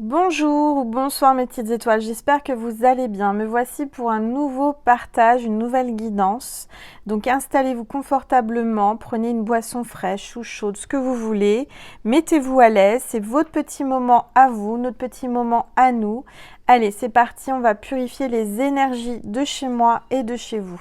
Bonjour ou bonsoir mes petites étoiles, j'espère que vous allez bien. Me voici pour un nouveau partage, une nouvelle guidance. Donc installez-vous confortablement, prenez une boisson fraîche ou chaude, ce que vous voulez. Mettez-vous à l'aise, c'est votre petit moment à vous, notre petit moment à nous. Allez, c'est parti, on va purifier les énergies de chez moi et de chez vous.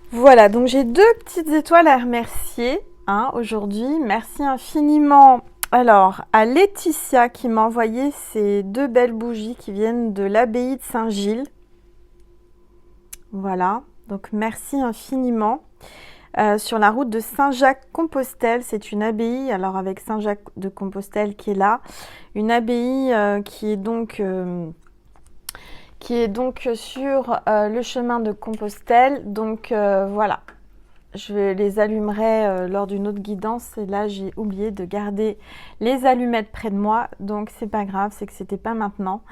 Voilà, donc j'ai deux petites étoiles à remercier aujourd'hui. Merci infiniment. Alors, à Laetitia qui m'a envoyé ces deux belles bougies qui viennent de l'abbaye de Saint-Gilles. Voilà, donc merci infiniment. Sur la route de Saint-Jacques-Compostelle, c'est une abbaye, alors avec Saint-Jacques de Compostelle qui est là, une abbaye qui est donc sur le chemin de Compostelle. Donc voilà, je les allumerai lors d'une autre guidance. Et là, j'ai oublié de garder les allumettes près de moi. Donc c'est pas grave, c'est que c'était pas maintenant.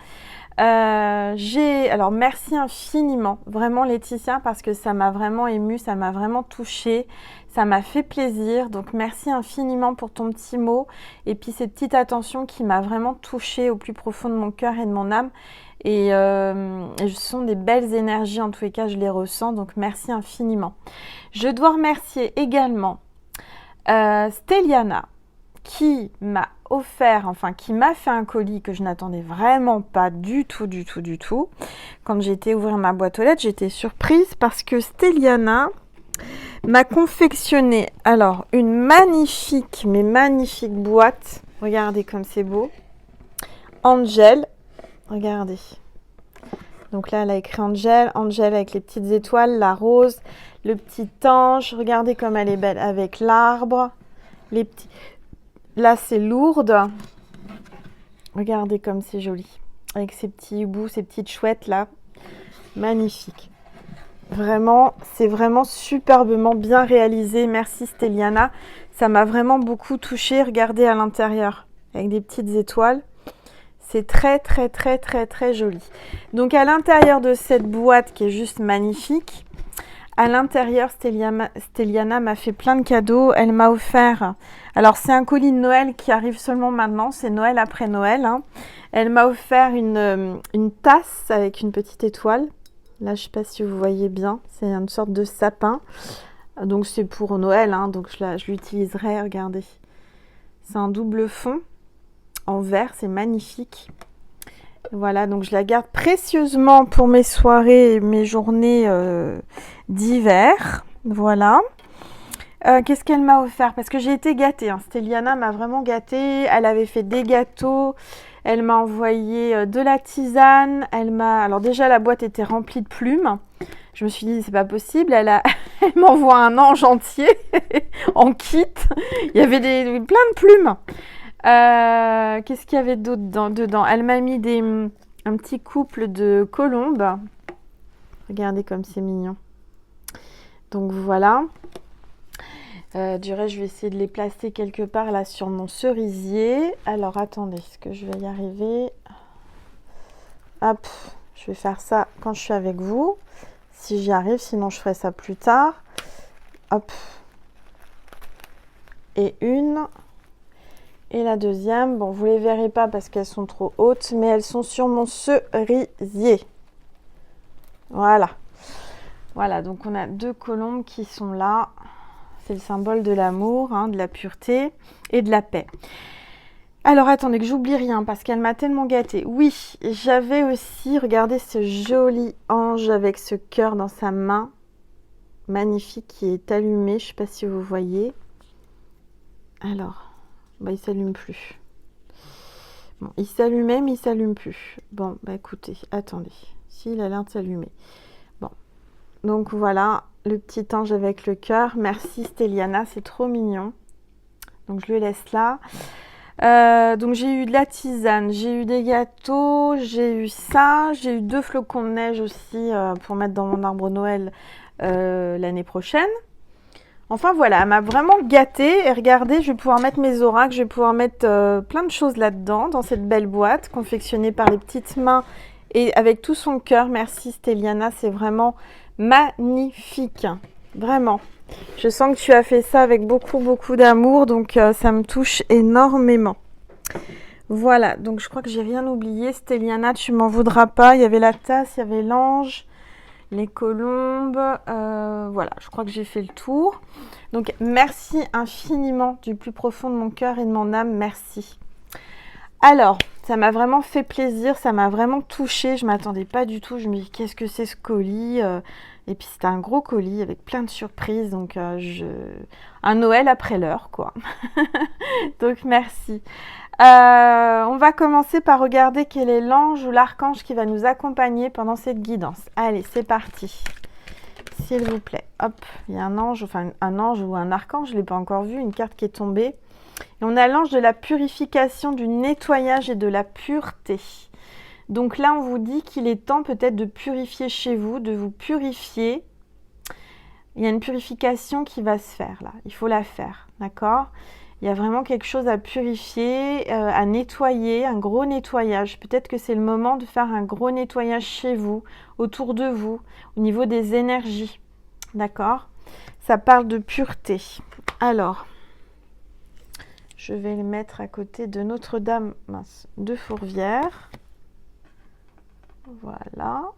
Alors merci infiniment, vraiment Laetitia, parce que ça m'a vraiment émue, ça m'a vraiment touchée, ça m'a fait plaisir. Donc merci infiniment pour ton petit mot et puis cette petite attention qui m'a vraiment touchée au plus profond de mon cœur et de mon âme. Et ce sont des belles énergies, en tous les cas je les ressens, donc merci infiniment. Je dois remercier également Stelliana qui m'a offert, enfin qui m'a fait un colis que je n'attendais vraiment pas du tout. Quand j'ai été ouvrir ma boîte aux lettres, j'étais surprise parce que Stelliana m'a confectionné alors une magnifique boîte. Regardez comme c'est beau. Angel, regardez. Donc là, elle a écrit Angel avec les petites étoiles, la rose, le petit ange. Regardez comme elle est belle avec l'arbre, les petits. Là, c'est Lourdes. Regardez comme c'est joli. Avec ces petits hiboux, ces petites chouettes là. Magnifique. Vraiment, c'est vraiment superbement bien réalisé. Merci Stelliana. Ça m'a vraiment beaucoup touchée. Regardez à l'intérieur. Avec des petites étoiles. C'est très joli. Donc à l'intérieur de cette boîte qui est juste magnifique, à l'intérieur, Stelliana m'a fait plein de cadeaux. Elle m'a offert... Alors, c'est un colis de Noël qui arrive seulement maintenant. C'est Noël après Noël. Elle m'a offert une tasse avec une petite étoile. Là, je ne sais pas si vous voyez bien. C'est une sorte de sapin. Donc, c'est pour Noël. Donc, je l'utiliserai. Regardez. C'est un double fond en verre. C'est magnifique. Voilà, donc je la garde précieusement pour mes soirées et mes journées d'hiver. Voilà. Qu'est-ce qu'elle m'a offert? Parce que j'ai été gâtée. Stelliana m'a vraiment gâtée. Elle avait fait des gâteaux. Elle m'a envoyé de la tisane. Alors déjà, la boîte était remplie de plumes. Je me suis dit, c'est pas possible. Elle m'envoie un ange entier en kit. Il y avait plein de plumes. Qu'est-ce qu'il y avait d'autre dedans? Elle m'a mis un petit couple de colombes. Regardez comme c'est mignon. Donc voilà. Du reste, je vais essayer de les placer quelque part là sur mon cerisier. Alors attendez, est-ce que je vais y arriver? Hop, je vais faire ça quand je suis avec vous. Si j'y arrive, sinon je ferai ça plus tard. Hop. Et une. Et la deuxième. Bon, vous les verrez pas parce qu'elles sont trop hautes, mais elles sont sur mon cerisier. Voilà. Voilà, donc on a 2 colombes qui sont là. C'est le symbole de l'amour, hein, de la pureté et de la paix. Alors, attendez que j'oublie rien parce qu'elle m'a tellement gâtée. Oui, j'avais aussi, regardez ce joli ange avec ce cœur dans sa main. Magnifique, qui est allumé. Je ne sais pas si vous voyez. Alors, bah, il ne s'allume plus. Bon, il s'allumait, mais il ne s'allume plus. Bon, bah écoutez, attendez. Si, il a l'air de s'allumer. Bon, donc voilà, le petit ange avec le cœur. Merci Stéliana, c'est trop mignon. Donc je le laisse là. Donc j'ai eu de la tisane, j'ai eu des gâteaux, j'ai eu ça, j'ai eu 2 flocons de neige aussi pour mettre dans mon arbre Noël l'année prochaine. Enfin voilà, elle m'a vraiment gâtée et regardez, je vais pouvoir mettre mes oracles, je vais pouvoir mettre plein de choses là-dedans, dans cette belle boîte confectionnée par les petites mains et avec tout son cœur. Merci Stéliana, c'est vraiment magnifique, vraiment. Je sens que tu as fait ça avec beaucoup, beaucoup d'amour, donc ça me touche énormément. Voilà, donc je crois que j'ai rien oublié. Stéliana, tu m'en voudras pas. Il y avait la tasse, il y avait l'ange, les colombes. Voilà, je crois que j'ai fait le tour. Donc, merci infiniment du plus profond de mon cœur et de mon âme. Merci. Alors, ça m'a vraiment fait plaisir, ça m'a vraiment touchée. Je ne m'attendais pas du tout. Je me dis, qu'est-ce que c'est ce colis? Et puis c'était un gros colis avec plein de surprises, donc un Noël après l'heure, quoi. Donc merci. On va commencer par regarder quel est l'ange ou l'archange qui va nous accompagner pendant cette guidance. Allez, c'est parti. S'il vous plaît. Hop, il y a un ange, enfin un ange ou un archange, je ne l'ai pas encore vu, une carte qui est tombée. Et on a l'ange de la purification, du nettoyage et de la pureté. Donc là, on vous dit qu'il est temps peut-être de purifier chez vous, de vous purifier. Il y a une purification qui va se faire là. Il faut la faire, d'accord? Il y a vraiment quelque chose à purifier, à nettoyer, un gros nettoyage. Peut-être que c'est le moment de faire un gros nettoyage chez vous, autour de vous, au niveau des énergies, d'accord? Ça parle de pureté. Alors, je vais le mettre à côté de Notre-Dame de Fourvière. Voilà.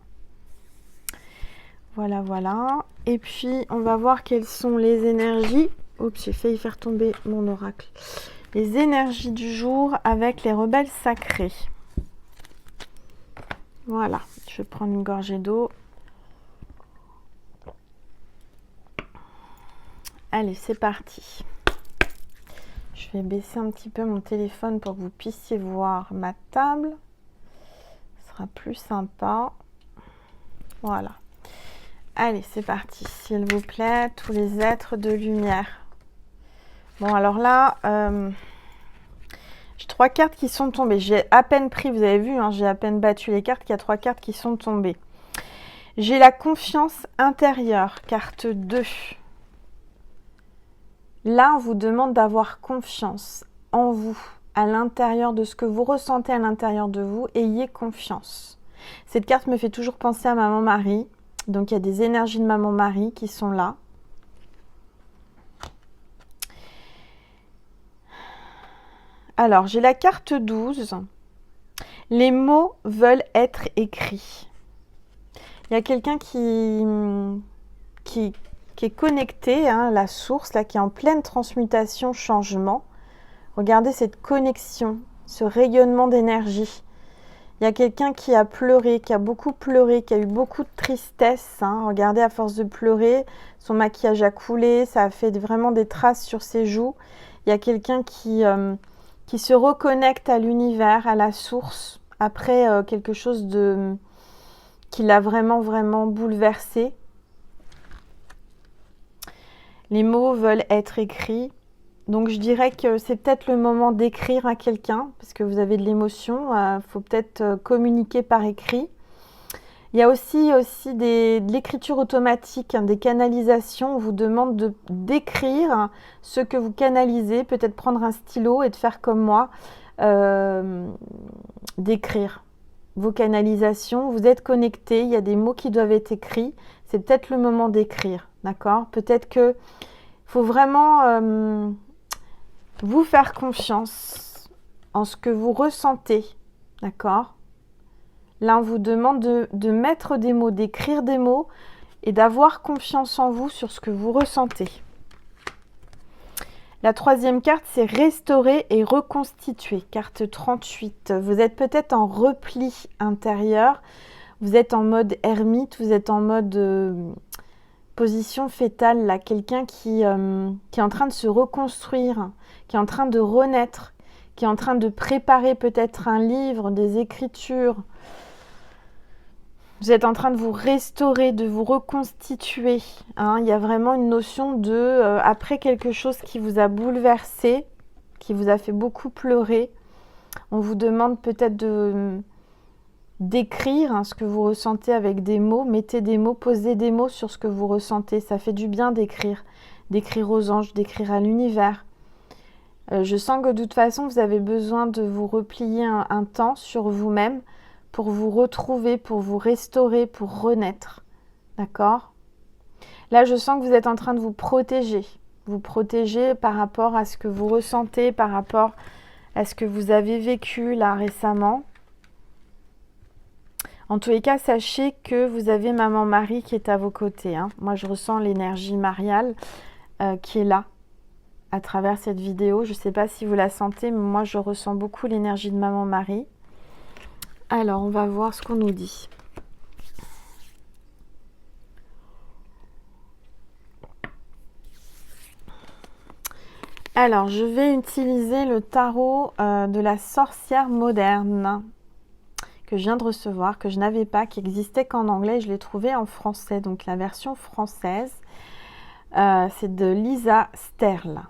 Voilà, voilà. Et puis, on va voir quelles sont les énergies. Oups, j'ai failli faire tomber mon oracle. Les énergies du jour avec les rebelles sacrés. Voilà. Je vais prendre une gorgée d'eau. Allez, c'est parti. Je vais baisser un petit peu mon téléphone pour que vous puissiez voir ma table. Plus sympa. Voilà. Allez, c'est parti. S'il vous plaît, tous les êtres de lumière. Bon, alors là, j'ai 3 cartes qui sont tombées. J'ai à peine pris, vous avez vu, hein, j'ai à peine battu les cartes, qu'il y a 3 cartes qui sont tombées. J'ai la confiance intérieure, carte 2. Là, on vous demande d'avoir confiance en vous. À l'intérieur de ce que vous ressentez à l'intérieur de vous, ayez confiance. Cette carte me fait toujours penser à Maman Marie. Donc, il y a des énergies de Maman Marie qui sont là. Alors, j'ai la carte 12. Les mots veulent être écrits. Il y a quelqu'un qui est connecté, hein, la source, là, qui est en pleine transmutation, changement. Regardez cette connexion, ce rayonnement d'énergie. Il y a quelqu'un qui a pleuré, qui a beaucoup pleuré, qui a eu beaucoup de tristesse. Hein. Regardez, à force de pleurer, son maquillage a coulé, ça a fait vraiment des traces sur ses joues. Il y a quelqu'un qui se reconnecte à l'univers, à la source, après quelque chose qui l'a vraiment, vraiment bouleversé. Les mots veulent être écrits. Donc, je dirais que c'est peut-être le moment d'écrire à quelqu'un, parce que vous avez de l'émotion. Il faut peut-être communiquer par écrit. Il Il y a aussi de l'écriture automatique, hein, des canalisations. On vous demande d'écrire ce que vous canalisez, peut-être prendre un stylo et de faire comme moi, d'écrire vos canalisations. Vous êtes connecté, il y a des mots qui doivent être écrits. C'est peut-être le moment d'écrire, d'accord? Peut-être que faut vraiment vous faire confiance en ce que vous ressentez, d'accord? Là, on vous demande de mettre des mots, d'écrire des mots et d'avoir confiance en vous sur ce que vous ressentez. La troisième carte, c'est restaurer et reconstituer. Carte 38. Vous êtes peut-être en repli intérieur. Vous êtes en mode ermite. Vous êtes en mode position fétale. Là, quelqu'un qui est en train de se reconstruire, qui est en train de renaître, qui est en train de préparer peut-être un livre, des écritures. Vous êtes en train de vous restaurer, de vous reconstituer. Hein. Il y a vraiment une notion de, après quelque chose qui vous a bouleversé, qui vous a fait beaucoup pleurer, on vous demande peut-être d'écrire hein, ce que vous ressentez avec des mots. Mettez des mots, posez des mots sur ce que vous ressentez. Ça fait du bien d'écrire aux anges, d'écrire à l'univers. Je sens que de toute façon, vous avez besoin de vous replier un temps sur vous-même, pour vous retrouver, pour vous restaurer, pour renaître. D'accord? Là, je sens que vous êtes en train de vous protéger. Vous protéger par rapport à ce que vous ressentez, par rapport à ce que vous avez vécu là récemment. En tous les cas, sachez que vous avez Maman Marie qui est à vos côtés. Hein. Moi, je ressens l'énergie mariale qui est là à travers cette vidéo. Je ne sais pas si vous la sentez, mais moi, je ressens beaucoup l'énergie de Maman Marie. Alors, on va voir ce qu'on nous dit. Alors, je vais utiliser le tarot de la sorcière moderne que je viens de recevoir, que je n'avais pas, qui existait qu'en anglais. Je l'ai trouvé en français, donc la version française. C'est de Lisa Sterle.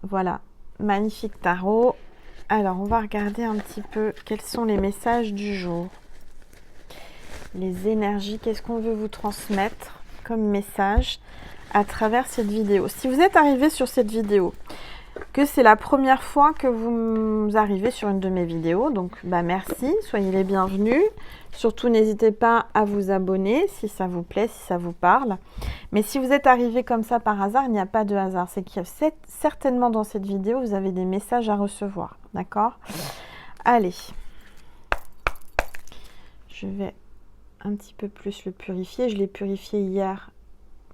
Voilà, magnifique tarot. Alors, on va regarder un petit peu quels sont les messages du jour. Les énergies, qu'est-ce qu'on veut vous transmettre comme message à travers cette vidéo. Si vous êtes arrivé sur cette vidéo, que c'est la première fois que vous arrivez sur une de mes vidéos, donc merci, soyez les bienvenus. Surtout, n'hésitez pas à vous abonner si ça vous plaît, si ça vous parle. Mais si vous êtes arrivé comme ça par hasard, il n'y a pas de hasard. C'est qu'il y a certainement dans cette vidéo, vous avez des messages à recevoir. D'accord? Allez. Je vais un petit peu plus le purifier. Je l'ai purifié hier,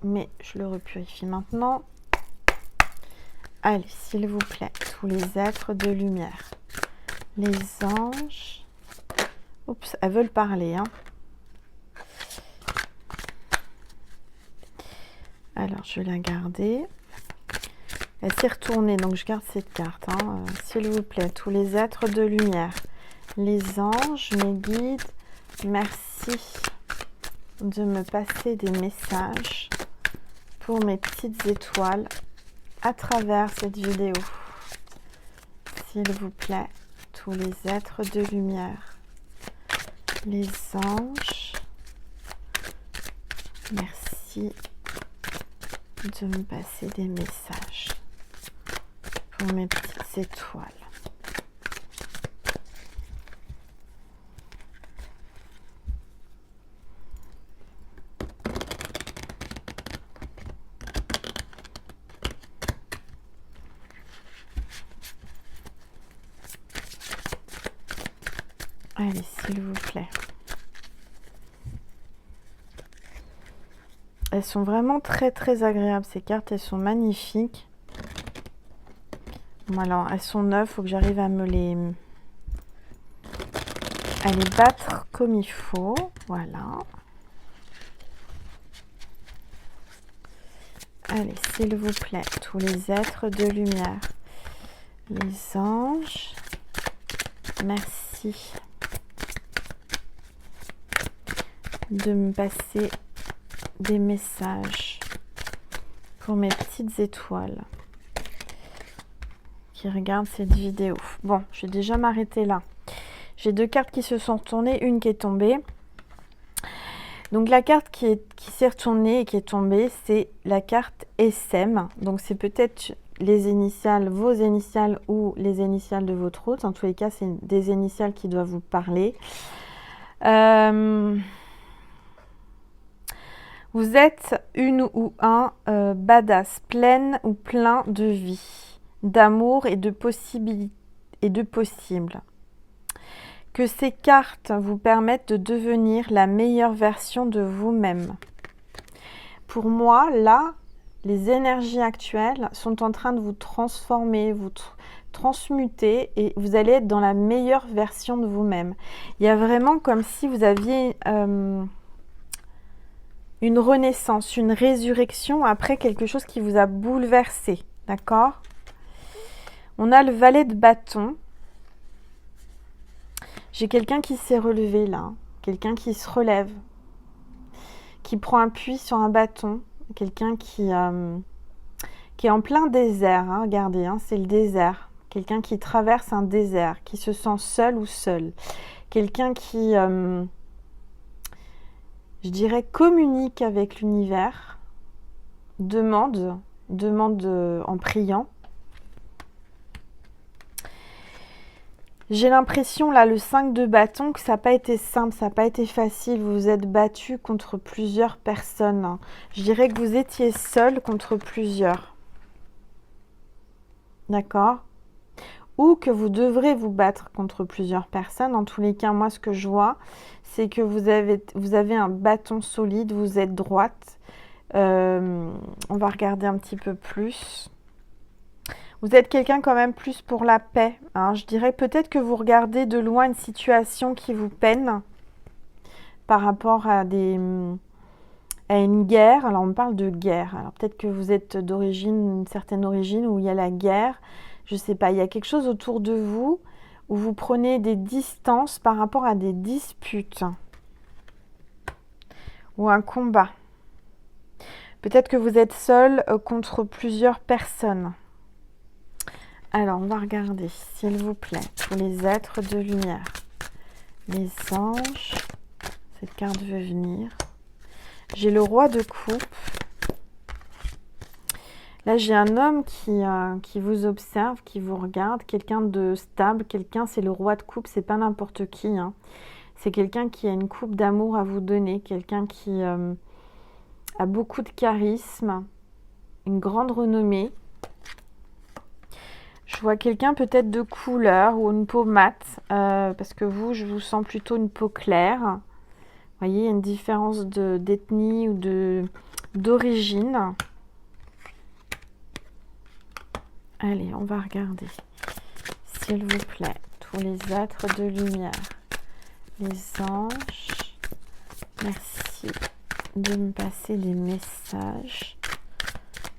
mais je le repurifie maintenant. Allez, s'il vous plaît, tous les êtres de lumière, les anges. Oups, elles veulent parler. Hein. Alors, je vais la garder. Elle s'est retournée, donc je garde cette carte. Hein. S'il vous plaît, tous les êtres de lumière, les anges, mes guides, merci de me passer des messages pour mes petites étoiles à travers cette vidéo. S'il vous plaît, tous les êtres de lumière, les anges, merci de me passer des messages pour mes petites étoiles. Allez, s'il vous plaît. Elles sont vraiment très très agréables, ces cartes, elles sont magnifiques. Voilà, elles sont neuves, il faut que j'arrive à les battre comme il faut. Voilà. Allez, s'il vous plaît, tous les êtres de lumière, les anges, merci de me passer des messages pour mes petites étoiles qui regardent cette vidéo. Bon, je vais déjà m'arrêter là. J'ai deux cartes qui se sont retournées, une qui est tombée. Donc la carte qui s'est retournée et qui est tombée, c'est la carte SM. Donc c'est peut-être les initiales, vos initiales ou les initiales de votre hôte. En tous les cas, c'est des initiales qui doivent vous parler. Vous êtes une ou un badass, pleine ou plein de vie, d'amour et de possibilités et de possibles. Que ces cartes vous permettent de devenir la meilleure version de vous-même. Pour moi, là, les énergies actuelles sont en train de vous transformer, vous transmuter et vous allez être dans la meilleure version de vous-même. Il y a vraiment comme si vous aviez une renaissance, une résurrection après quelque chose qui vous a bouleversé. D'accord? On a le valet de bâton. J'ai quelqu'un qui s'est relevé là, quelqu'un qui se relève, qui prend appui sur un bâton, quelqu'un qui est en plein désert, hein, regardez, hein, c'est le désert, quelqu'un qui traverse un désert, qui se sent seul ou seul, quelqu'un qui, je dirais, communique avec l'univers, demande en priant. J'ai l'impression, là, le 5 de bâton, que ça n'a pas été simple, ça n'a pas été facile. Vous vous êtes battu contre plusieurs personnes. Je dirais que vous étiez seul contre plusieurs. D'accord? Ou que vous devrez vous battre contre plusieurs personnes. En tous les cas, moi, ce que je vois, c'est que vous avez un bâton solide, vous êtes droite. On va regarder un petit peu plus. Vous êtes quelqu'un quand même plus pour la paix. Hein. Je dirais peut-être que vous regardez de loin une situation qui vous peine par rapport à une guerre. Alors on parle de guerre. Alors peut-être que vous êtes une certaine origine où il y a la guerre. Je ne sais pas, il y a quelque chose autour de vous où vous prenez des distances par rapport à des disputes ou un combat. Peut-être que vous êtes seul contre plusieurs personnes. Alors, on va regarder, s'il vous plaît, pour les êtres de lumière. Les anges, cette carte veut venir. J'ai le roi de coupe. Là, j'ai un homme qui vous observe, qui vous regarde, quelqu'un de stable. C'est le roi de coupe, c'est pas n'importe qui. Hein. C'est quelqu'un qui a une coupe d'amour à vous donner, quelqu'un qui a beaucoup de charisme, une grande renommée. Je vois quelqu'un peut-être de couleur ou une peau mate, parce que je vous sens plutôt une peau claire. Vous voyez, il y a une différence d'ethnie ou d'origine. Allez, on va regarder. S'il vous plaît, tous les êtres de lumière, les anges, merci de me passer des messages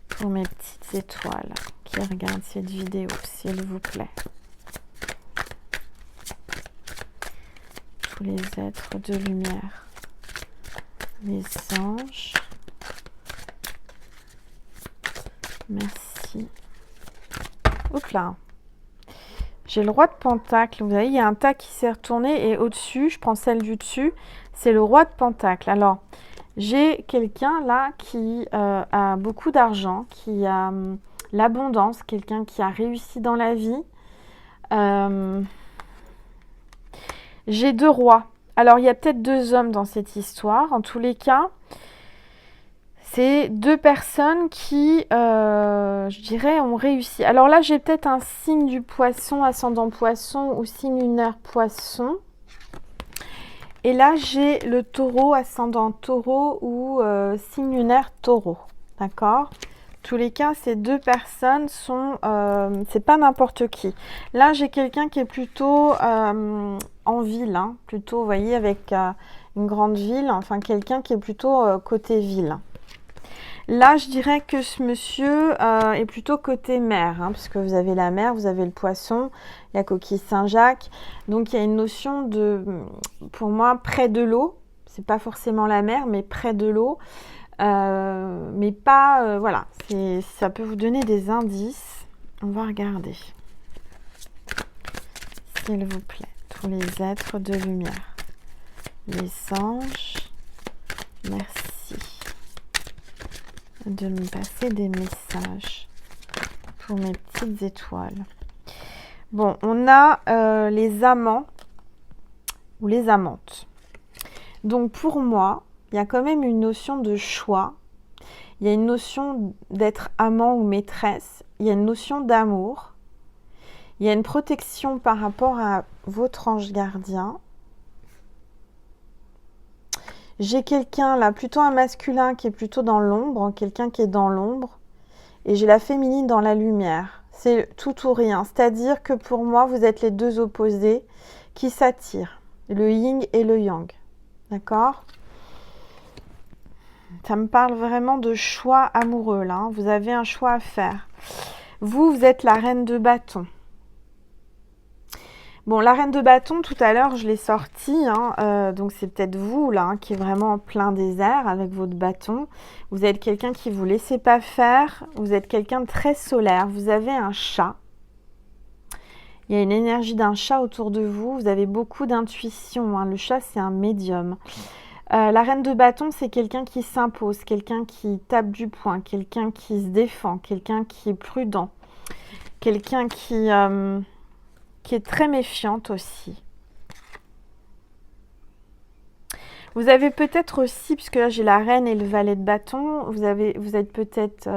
pour mes petites étoiles qui regardent cette vidéo, s'il vous plaît. Tous les êtres de lumière, les anges, merci. Oups là, j'ai le roi de pentacle. Vous voyez, il y a un tas qui s'est retourné et au-dessus, je prends celle du dessus, c'est le roi de pentacle. Alors, j'ai quelqu'un là qui a beaucoup d'argent, qui a l'abondance, quelqu'un qui a réussi dans la vie. J'ai 2 rois. Alors, il y a peut-être 2 hommes dans cette histoire. En tous les cas, c'est 2 personnes qui, je dirais, ont réussi. Alors là, j'ai peut-être un signe du poisson, ascendant poisson ou signe lunaire poisson. Et là, j'ai le taureau, ascendant taureau ou signe lunaire taureau. D'accord? Tous les cas, ces 2 personnes sont... c'est pas n'importe qui. Là, j'ai quelqu'un qui est plutôt en ville. Hein, plutôt, vous voyez, avec une grande ville. Enfin, quelqu'un qui est plutôt côté ville. Là, je dirais que ce monsieur est plutôt côté mer, hein, parce que vous avez la mer, vous avez le poisson, la coquille Saint-Jacques. Donc, il y a une notion de, pour moi, près de l'eau. C'est pas forcément la mer, mais près de l'eau. Mais pas, voilà, ça peut vous donner des indices. On va regarder. S'il vous plaît, tous les êtres de lumière. Les anges, Merci de me passer des messages pour mes petites étoiles. Bon, on a les amants ou les amantes. Donc pour moi, il y a quand même une notion de choix. Il y a une notion d'être amant ou maîtresse. Il y a une notion d'amour. Il y a une protection par rapport à votre ange gardien. J'ai quelqu'un là, plutôt un masculin qui est plutôt dans l'ombre, quelqu'un qui est dans l'ombre. Et j'ai la féminine dans la lumière. C'est tout ou rien. C'est-à-dire que pour moi, vous êtes les deux opposés qui s'attirent. Le yin et le yang. D'accord ? Ça me parle vraiment de choix amoureux là. Hein. Vous avez un choix à faire. Vous êtes la reine de bâton. Bon, la reine de bâton, tout à l'heure, je l'ai sortie. Hein, donc, c'est peut-être vous, là, hein, qui est vraiment en plein désert avec votre bâton. Vous êtes quelqu'un qui ne vous laissez pas faire. Vous êtes quelqu'un de très solaire. Vous avez un chat. Il y a une énergie d'un chat autour de vous. Vous avez beaucoup d'intuition. Hein. Le chat, c'est un médium. La reine de bâton, c'est quelqu'un qui s'impose, quelqu'un qui tape du poing, quelqu'un qui se défend, quelqu'un qui est prudent, quelqu'un qui est très méfiante aussi. Vous avez peut-être aussi, puisque là j'ai la reine et le valet de bâton, vous êtes peut-être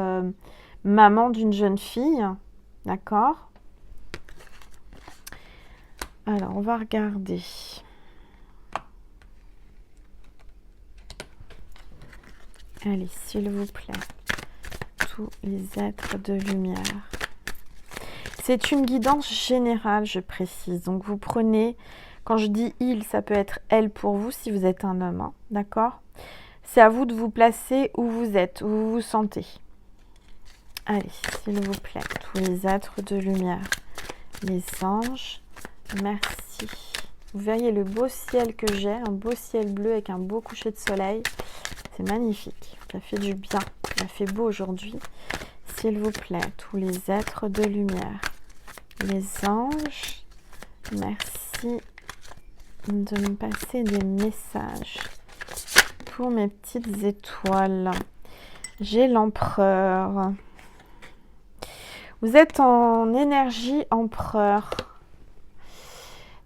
maman d'une jeune fille, d'accord? Alors, on va regarder. Allez, s'il vous plaît, tous les êtres de lumière. C'est une guidance générale, je précise. Donc, vous prenez, quand je dis il, ça peut être elle pour vous si vous êtes un homme, hein, d'accord? C'est à vous de vous placer où vous êtes, où vous vous sentez. Allez, s'il vous plaît, tous les êtres de lumière, les anges, merci. Vous verriez le beau ciel que j'ai, un beau ciel bleu avec un beau coucher de soleil. C'est magnifique, ça fait du bien, il a fait beau aujourd'hui. S'il vous plaît, tous les êtres de lumière, les anges, merci de me passer des messages pour mes petites étoiles. J'ai l'empereur. Vous êtes en énergie empereur.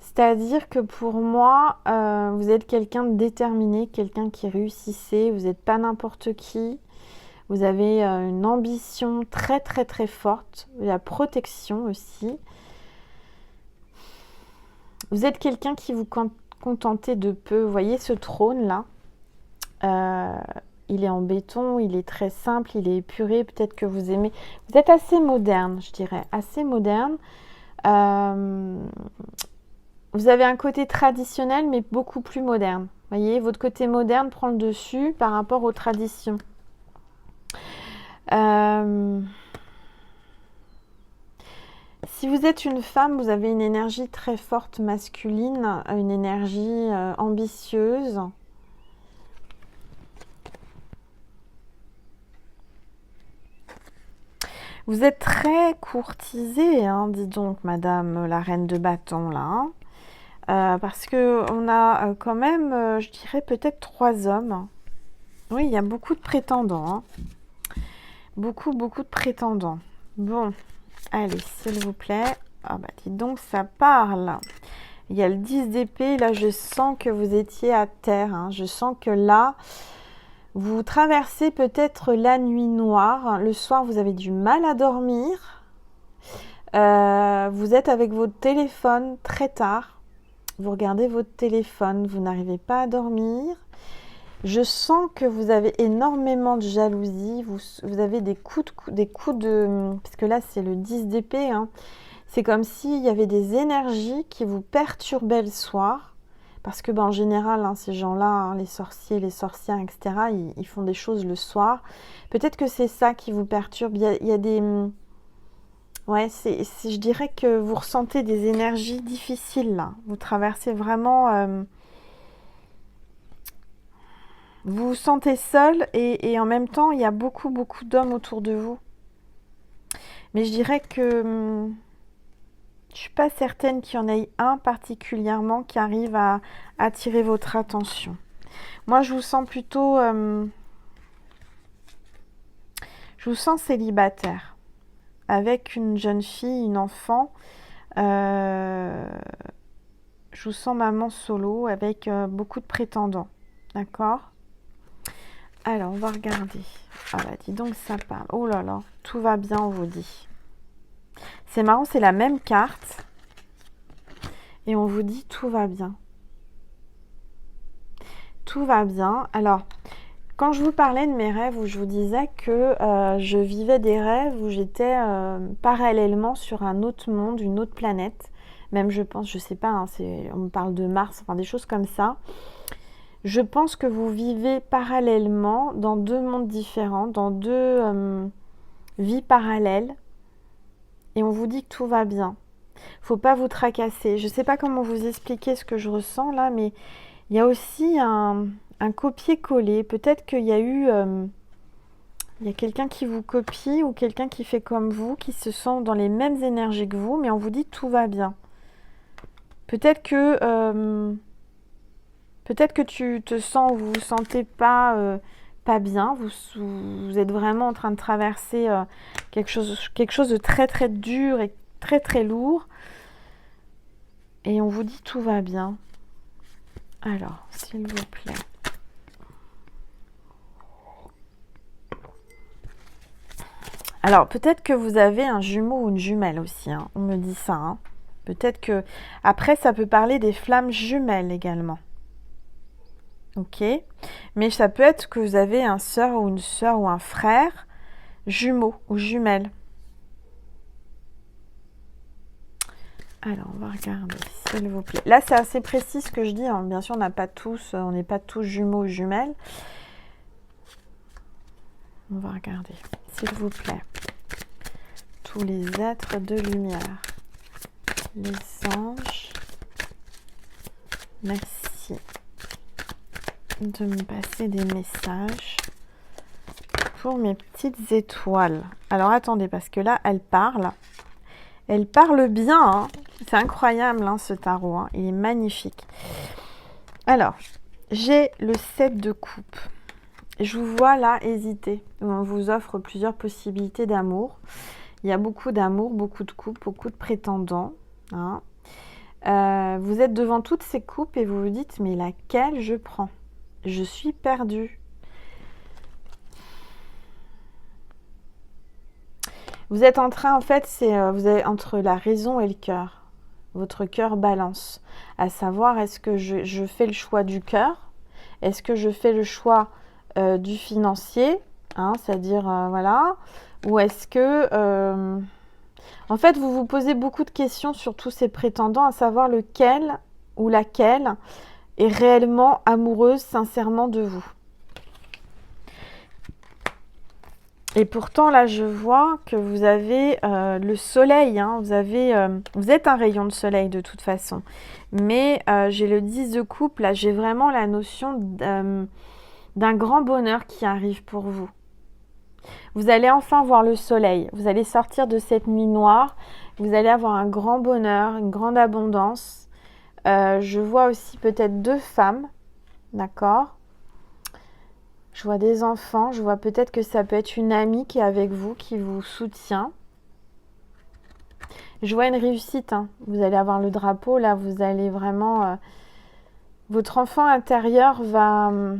C'est-à-dire que pour moi, vous êtes quelqu'un de déterminé, quelqu'un qui réussissait. Vous n'êtes pas n'importe qui. Vous avez une ambition très très très forte. La protection aussi. Vous êtes quelqu'un qui vous contentez de peu. Vous voyez ce trône-là, il est en béton, il est très simple, il est épuré. Peut-être que vous aimez... Vous êtes assez moderne, je dirais. Assez moderne. Vous avez un côté traditionnel, mais beaucoup plus moderne. Vous voyez, votre côté moderne prend le dessus par rapport aux traditions. Si vous êtes une femme, vous avez une énergie très forte masculine, une énergie ambitieuse. Vous êtes très courtisée, hein, dis donc, madame la reine de bâton, là. Hein. Parce qu'on a quand même, je dirais peut-être 3 hommes. Oui, il y a beaucoup de prétendants. Hein. Beaucoup de prétendants. Bon, allez, s'il vous plaît. Ah bah dis donc, ça parle. Il y a le 10 d'épée. Là, je sens que vous étiez à terre. Hein. Je sens que là, vous traversez peut-être la nuit noire. Le soir, vous avez du mal à dormir. Vous êtes avec votre téléphone très tard. Vous regardez votre téléphone, vous n'arrivez pas à dormir. Je sens que vous avez énormément de jalousie. Vous avez des coups de... Parce que là, c'est le 10 d'épée. Hein. C'est comme s'il y avait des énergies qui vous perturbaient le soir. Parce que, en général, hein, ces gens-là, hein, les sorciers, les sorcières, etc., ils font des choses le soir. Peut-être que c'est ça qui vous perturbe. Il y a des... Ouais, je dirais que vous ressentez des énergies difficiles, là. Vous traversez vraiment... vous vous sentez seul et en même temps, il y a beaucoup d'hommes autour de vous. Mais je dirais que... je ne suis pas certaine qu'il y en ait un particulièrement qui arrive à attirer votre attention. Moi, je vous sens plutôt... je vous sens célibataire. Avec une jeune fille, une enfant. Je vous sens maman solo avec beaucoup de prétendants. D'accord? Alors, on va regarder. Ah bah, dis donc, ça parle. Oh là là, tout va bien, on vous dit. C'est marrant, c'est la même carte. Et on vous dit tout va bien. Tout va bien. Alors, quand je vous parlais de mes rêves, où je vous disais que je vivais des rêves où j'étais parallèlement sur un autre monde, une autre planète. Même, je pense, je sais pas, hein, on me parle de Mars, enfin des choses comme ça. Je pense que vous vivez parallèlement dans deux mondes différents, dans deux vies parallèles. Et on vous dit que tout va bien. Faut pas vous tracasser. Je sais pas comment vous expliquer ce que je ressens là, mais il y a aussi un copier-coller. Peut-être qu'il y a eu... il y a quelqu'un qui vous copie ou quelqu'un qui fait comme vous, qui se sent dans les mêmes énergies que vous, mais on vous dit que tout va bien. Peut-être que... peut-être que tu te sens ou vous vous sentez pas bien, vous êtes vraiment en train de traverser quelque chose de très très dur et très très lourd. Et on vous dit tout va bien. Alors, s'il vous plaît. Alors, peut-être que vous avez un jumeau ou une jumelle aussi, hein. On me dit ça, hein. Peut-être que... Après, ça peut parler des flammes jumelles également. Ok, mais ça peut être que vous avez un sœur ou un frère jumeau ou jumelle. Alors, on va regarder, s'il vous plaît. Là, c'est assez précis ce que je dis, hein. Bien sûr, on n'est pas tous jumeaux ou jumelles. On va regarder, s'il vous plaît. Tous les êtres de lumière. Les anges. Merci de me passer des messages pour mes petites étoiles. Alors attendez, parce que là, elle parle. Elle parle bien, hein. C'est incroyable, hein, ce tarot, hein. Il est magnifique. Alors, j'ai le 7 de coupe. Je vous vois là hésiter. On vous offre plusieurs possibilités d'amour. Il y a beaucoup d'amour, beaucoup de couples, beaucoup de prétendants, hein. Vous êtes devant toutes ces coupes et vous vous dites, mais laquelle je prends? Je suis perdue. Vous êtes en train, en fait, vous êtes entre la raison et le cœur. Votre cœur balance. À savoir, est-ce que je fais le choix du cœur? Est-ce que je fais le choix du financier, hein, c'est-à-dire, voilà. Ou est-ce que... en fait, vous vous posez beaucoup de questions sur tous ces prétendants, à savoir lequel ou laquelle est réellement amoureuse sincèrement de vous. Et pourtant, là, je vois que vous avez le soleil, hein, vous êtes un rayon de soleil de toute façon. Mais j'ai le 10 de coupe, là, j'ai vraiment la notion d'un grand bonheur qui arrive pour vous. Vous allez enfin voir le soleil, vous allez sortir de cette nuit noire, vous allez avoir un grand bonheur, une grande abondance. Je vois aussi peut-être deux femmes, d'accord ? Je vois des enfants, je vois peut-être que ça peut être une amie qui est avec vous, qui vous soutient. Je vois une réussite, hein. Vous allez avoir le drapeau, là, vous allez vraiment... votre enfant intérieur va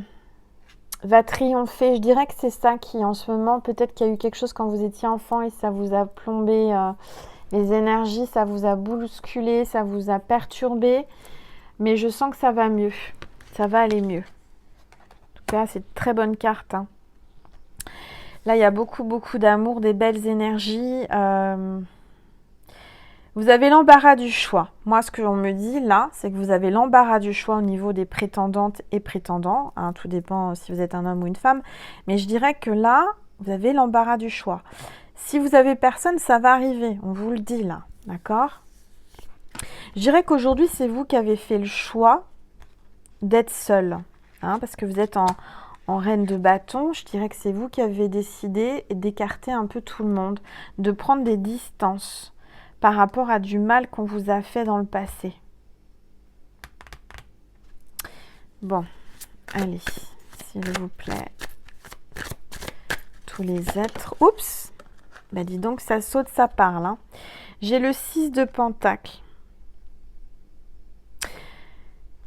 triompher. Je dirais que c'est ça qui, en ce moment, peut-être qu'il y a eu quelque chose quand vous étiez enfant et ça vous a plombé les énergies, ça vous a bousculé, ça vous a perturbé. Mais je sens que ça va mieux, ça va aller mieux. Là, c'est une très bonne carte, hein. Là, il y a beaucoup, beaucoup d'amour, des belles énergies. Vous avez l'embarras du choix. Moi, ce que l'on me dit là, c'est que vous avez l'embarras du choix au niveau des prétendantes et prétendants, hein. Tout dépend si vous êtes un homme ou une femme. Mais je dirais que là, vous avez l'embarras du choix. Si vous avez personne, ça va arriver. On vous le dit là. D'accord ? Je dirais qu'aujourd'hui, c'est vous qui avez fait le choix d'être seul. Hein, parce que vous êtes en reine de bâton, je dirais que c'est vous qui avez décidé d'écarter un peu tout le monde, de prendre des distances par rapport à du mal qu'on vous a fait dans le passé. Bon, Allez, s'il vous plaît. Tous les êtres. Oups! Bah dis donc, ça saute, ça parle. Hein. J'ai le 6 de Pentacle.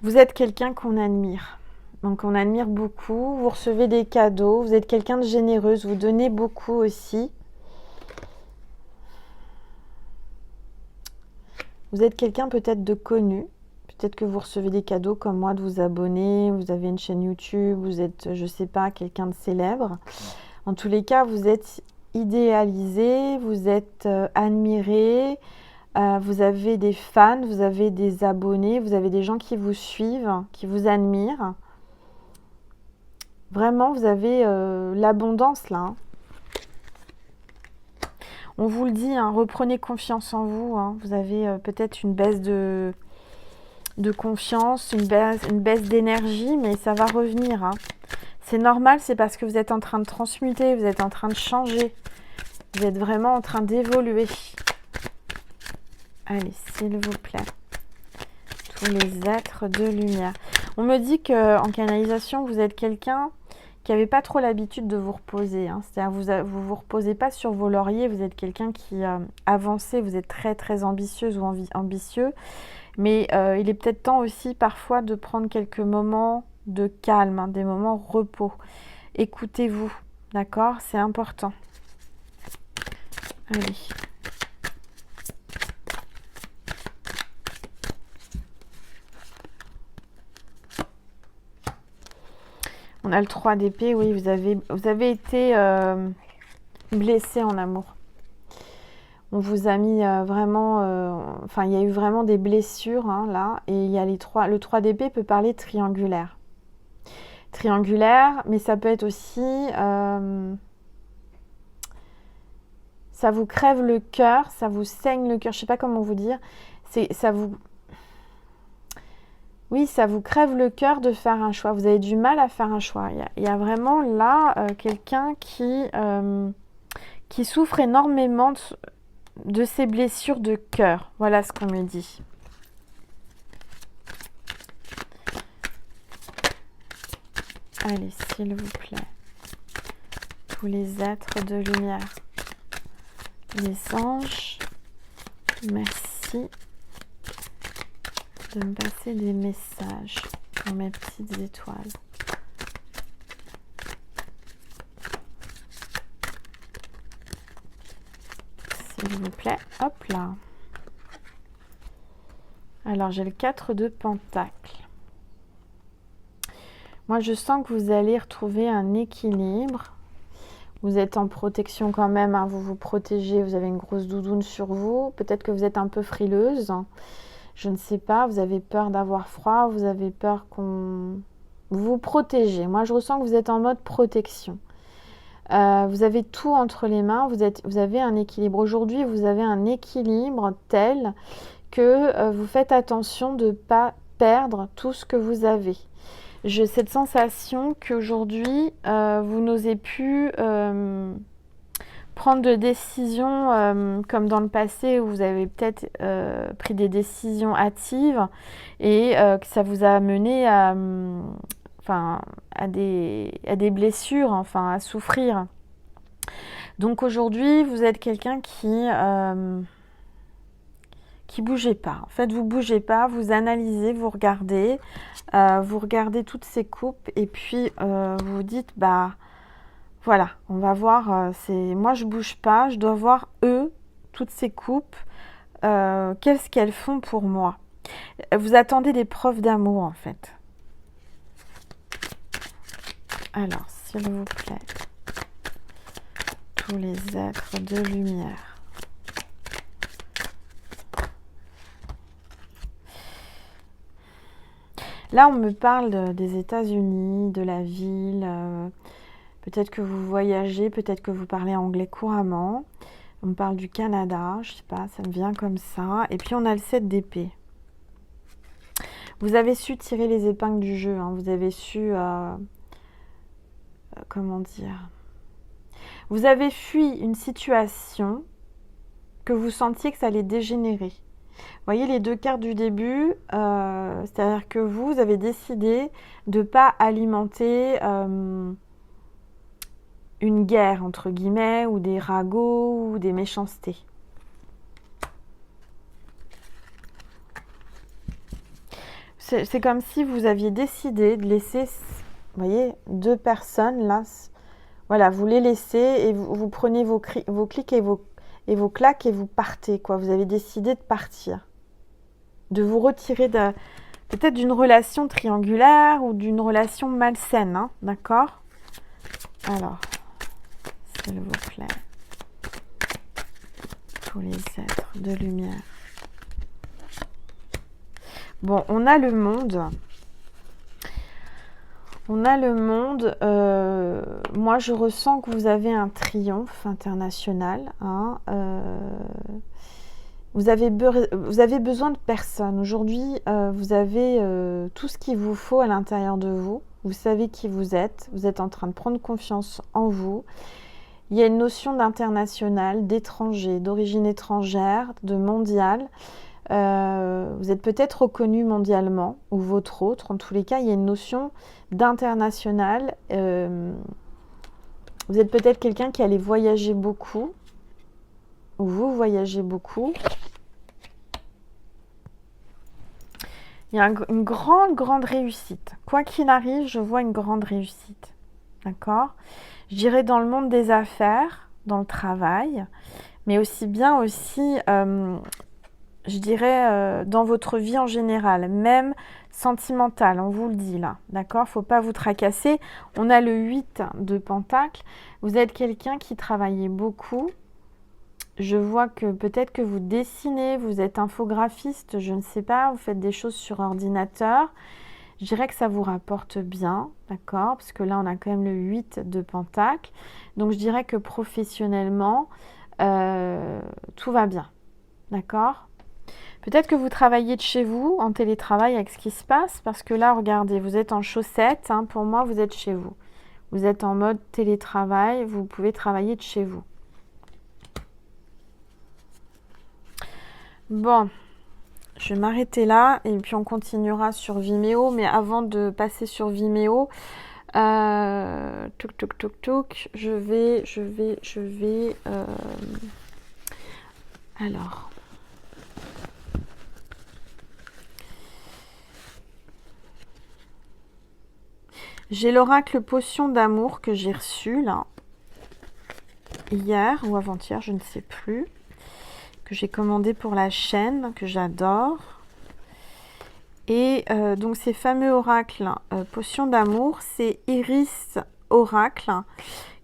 Vous êtes quelqu'un qu'on admire. Donc on admire beaucoup. Vous recevez des cadeaux. Vous êtes quelqu'un de généreuse. Vous donnez beaucoup aussi. Vous êtes quelqu'un peut-être de connu. Peut-être que vous recevez des cadeaux comme moi, de vous abonner. Vous avez une chaîne YouTube. Vous êtes, je sais pas, quelqu'un de célèbre. En tous les cas, vous êtes idéalisé. Vous êtes admiré. Vous avez des fans, vous avez des abonnés, vous avez des gens qui vous suivent, qui vous admirent. Vraiment, vous avez l'abondance là. Hein. On vous le dit, hein, reprenez confiance en vous. Hein. Vous avez peut-être une baisse de confiance, une baisse d'énergie, mais ça va revenir. Hein. C'est normal, c'est parce que vous êtes en train de transmuter, vous êtes en train de changer. Vous êtes vraiment en train d'évoluer. Allez, s'il vous plaît. Tous les êtres de lumière. On me dit qu'en canalisation, vous êtes quelqu'un qui n'avait pas trop l'habitude de vous reposer. Hein. C'est-à-dire vous reposez pas sur vos lauriers. Vous êtes quelqu'un qui avancez. Vous êtes très très ambitieuse ou ambitieux. Mais il est peut-être temps aussi parfois de prendre quelques moments de calme, hein, des moments repos. Écoutez-vous, d'accord? C'est important. Allez. On a le 3 d'épée, oui, vous avez été blessé en amour. On vous a mis vraiment... Enfin, il y a eu vraiment des blessures, hein, là. Et il y a le 3 d'épée peut parler triangulaire. Triangulaire, mais ça peut être aussi... ça vous crève le cœur, ça vous saigne le cœur. Je ne sais pas comment vous dire. Ça vous... Oui, ça vous crève le cœur de faire un choix. Vous avez du mal à faire un choix. Il y a vraiment là quelqu'un qui souffre énormément de ces blessures de cœur. Voilà ce qu'on me dit. Allez, s'il vous plaît. Tous les êtres de lumière. Les anges, merci de me passer des messages pour mes petites étoiles. S'il vous plaît, hop là. Alors j'ai le 4 de Pentacle. Moi je sens que vous allez retrouver un équilibre. Vous êtes en protection quand même, hein, vous vous protégez, vous avez une grosse doudoune sur vous. Peut-être que vous êtes un peu frileuse. Je ne sais pas, vous avez peur d'avoir froid, vous avez peur qu'on... Vous vous protégez. Moi, je ressens que vous êtes en mode protection. Vous avez tout entre les mains, vous avez un équilibre. Aujourd'hui, vous avez un équilibre tel que vous faites attention de ne pas perdre tout ce que vous avez. J'ai cette sensation qu'aujourd'hui, vous n'osez plus... prendre de décisions comme dans le passé où vous avez peut-être pris des décisions hâtives et que ça vous a mené à des blessures, enfin à souffrir. Donc aujourd'hui, vous êtes quelqu'un qui bougez pas. En fait, vous bougez pas, vous analysez, vous regardez toutes ces coupes et puis vous vous dites voilà, on va voir, moi je bouge pas, je dois voir eux, toutes ces coupes, qu'est-ce qu'elles font pour moi. Vous attendez des preuves d'amour en fait. Alors, s'il vous plaît, tous les êtres de lumière. Là, on me parle des États-Unis, de la ville... Peut-être que vous voyagez, peut-être que vous parlez anglais couramment. On me parle du Canada, je sais pas, ça me vient comme ça. Et puis on a le 7 d'épée. Vous avez su tirer les épingles du jeu, hein. Vous avez su... comment dire? Vous avez fui une situation que vous sentiez que ça allait dégénérer. Voyez les deux cartes du début, c'est-à-dire que vous avez décidé de ne pas alimenter une guerre, entre guillemets, ou des ragots, ou des méchancetés. C'est comme si vous aviez décidé de laisser, vous voyez, deux personnes là, voilà, vous les laissez et vous prenez vos clics et vos claques et vous partez, quoi. Vous avez décidé de partir, de vous retirer peut-être d'une relation triangulaire ou d'une relation malsaine, hein, d'accord? Alors, s'il vous plaît, pour les êtres de lumière. Bon, on a le monde. On a le monde. Moi, je ressens que vous avez un triomphe international. Hein, vous avez besoin de personne. Aujourd'hui, vous avez tout ce qu'il vous faut à l'intérieur de vous. Vous savez qui vous êtes. Vous êtes en train de prendre confiance en vous. Il y a une notion d'international, d'étranger, d'origine étrangère, de mondial. Vous êtes peut-être reconnu mondialement, ou votre autre. En tous les cas, il y a une notion d'international. Vous êtes peut-être quelqu'un qui allait voyager beaucoup, ou vous voyagez beaucoup. Il y a une grande réussite. Quoi qu'il arrive, je vois une grande réussite. D'accord ? Je dirais dans le monde des affaires, dans le travail, mais aussi bien aussi... je dirais dans votre vie en général, même sentimentale, on vous le dit là, d'accord? Faut pas vous tracasser. On a le 8 de Pentacle. Vous êtes quelqu'un qui travaillait beaucoup. Je vois que peut-être que vous dessinez, vous êtes infographiste, je ne sais pas, vous faites des choses sur ordinateur. Je dirais que ça vous rapporte bien, d'accord? Parce que là, on a quand même le 8 de Pentacle. Donc, je dirais que professionnellement, tout va bien, d'accord? Peut-être que vous travaillez de chez vous, en télétravail, avec ce qui se passe, parce que là, regardez, vous êtes en chaussettes, hein, pour moi, vous êtes chez vous. Vous êtes en mode télétravail, vous pouvez travailler de chez vous. Bon, je vais m'arrêter là, et puis on continuera sur Vimeo, mais avant de passer sur Vimeo, je vais, alors... J'ai l'oracle potion d'amour que j'ai reçu là, hier ou avant-hier, je ne sais plus, que j'ai commandé pour la chaîne, que j'adore. Et donc ces fameux oracles, potion d'amour, c'est Iris Oracle